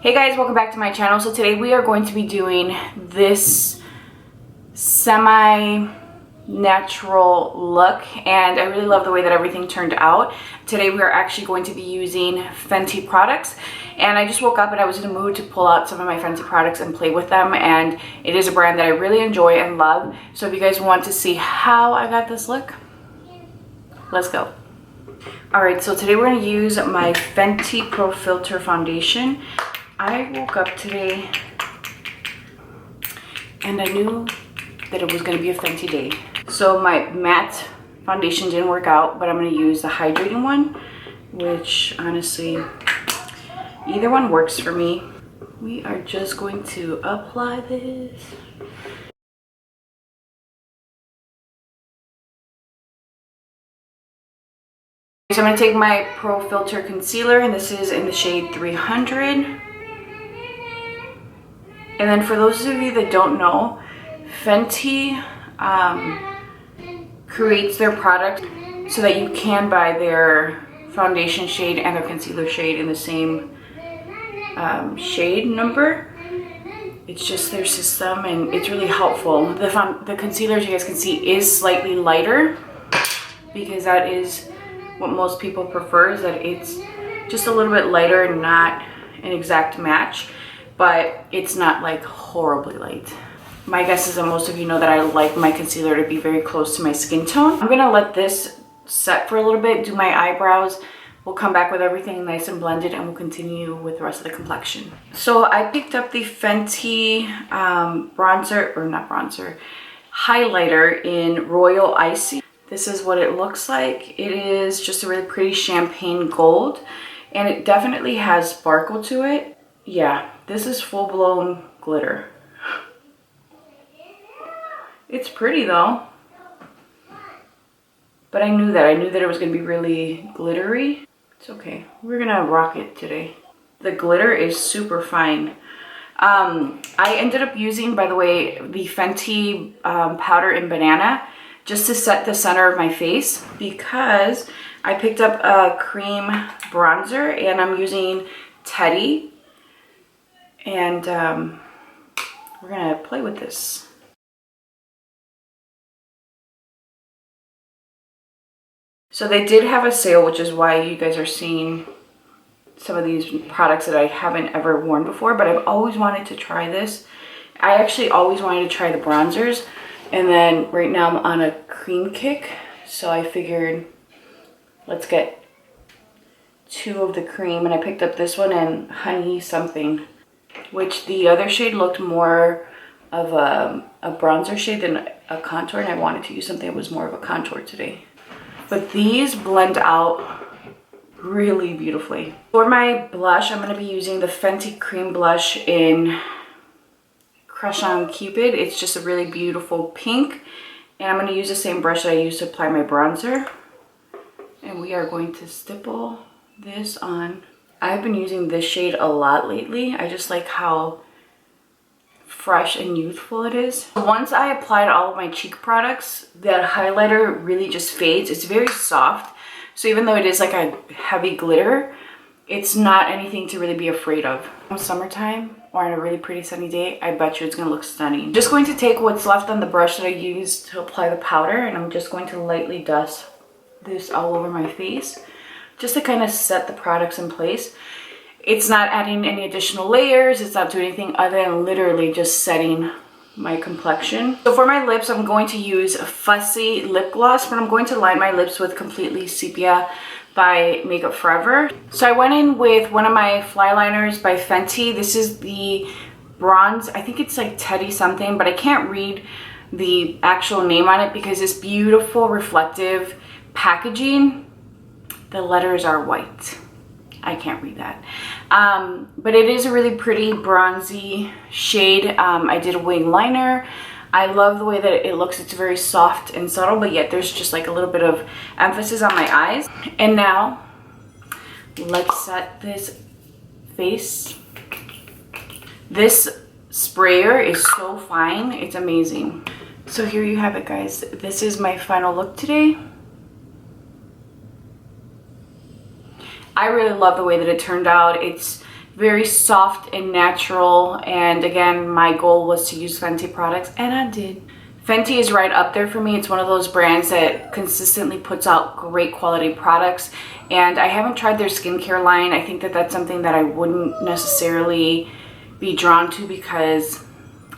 Hey guys, welcome back to my channel. So today we are going to be doing this semi-natural look, and I really love the way that everything turned out. Today we are actually going to be using Fenty products, and I just woke up and I was in a mood to pull out some of my Fenty products and play with them, and it is a brand that I really enjoy and love. So if you guys want to see how I got this look, let's go. Alright, so today we're going to use my Fenty Pro Filter Foundation. I woke up today and I knew that it was going to be a Fenty day. So my matte foundation didn't work out, but I'm going to use the hydrating one, which honestly, either one works for me. We are just going to apply this. So I'm going to take my Pro Filter Concealer, and this is in the shade 300. And then for those of you that don't know, Fenty creates their product so that you can buy their foundation shade and their concealer shade in the same shade number. It's just their system, and it's really helpful. The concealer, as you guys can see, is slightly lighter because that is what most people prefer, is that it's just a little bit lighter and not an exact match, but it's not like horribly light. My guess is that most of you know that I like my concealer to be very close to my skin tone. I'm gonna let this set for a little bit, do my eyebrows. We'll come back with everything nice and blended, and we'll continue with the rest of the complexion. So I picked up the Fenty highlighter in Royal Icy. This is what it looks like. It is just a really pretty champagne gold, and it definitely has sparkle to it. Yeah, this is full-blown glitter. It's pretty though, but I knew that it was gonna be really glittery. It's okay, we're gonna rock it today. The glitter is super fine. I ended up using, by the way, the Fenty powder in Banana just to set the center of my face, because I picked up a cream bronzer and I'm using Teddy, and we're gonna play with this. So they did have a sale, which is why you guys are seeing some of these products that I haven't ever worn before, but I've always wanted to try this. I actually always wanted to try the bronzers, and then right now I'm on a cream kick, so I figured let's get two of the cream, and I picked up this one and Honey Something, which the other shade looked more of a bronzer shade than a contour, and I wanted to use something that was more of a contour today. But these blend out really beautifully. For my blush, I'm going to be using the Fenty Cream Blush in Crush on Cupid. It's just a really beautiful pink, and I'm going to use the same brush that I used to apply my bronzer, and we are going to stipple this on. I've been using this shade a lot lately. I just like how fresh and youthful it is. Once I applied all of my cheek products, that highlighter really just fades. It's very soft, so even though it is like a heavy glitter, it's not anything to really be afraid of. In summertime or on a really pretty sunny day, I bet you it's gonna look stunning. Just going to take what's left on the brush that I used to apply the powder, and I'm just going to lightly dust this all over my face, just to kind of set the products in place. It's not adding any additional layers. It's not doing anything other than literally just setting my complexion. So for my lips, I'm going to use a Fussy lip gloss, but I'm going to line my lips with Completely Sepia by Makeup Forever. So I went in with one of my fly liners by Fenty. This is the bronze, I think it's like Teddy something, but I can't read the actual name on it because it's beautiful reflective packaging. The letters are white. I can't read that. But it is a really pretty bronzy shade. I did a wing liner. I love the way that it looks. It's very soft and subtle, but yet there's just like a little bit of emphasis on my eyes. And now let's set this face. This sprayer is so fine. It's amazing. So here you have it, guys. This is my final look today. I really love the way that it turned out. It's very soft and natural. And again, my goal was to use Fenty products, and I did. Fenty is right up there for me. It's one of those brands that consistently puts out great quality products, and I haven't tried their skincare line. I think that that's something that I wouldn't necessarily be drawn to because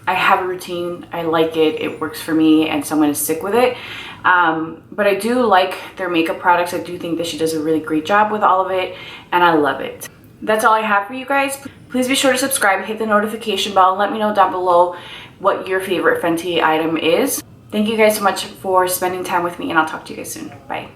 I have a routine, I like it, it works for me, and so I'm going to stick with it. But I do like their makeup products. I do think that she does a really great job with all of it, and I love it. That's all I have for you guys. Please be sure to subscribe, hit the notification bell, and let me know down below what your favorite Fenty item is. Thank you guys so much for spending time with me, and I'll talk to you guys soon. Bye.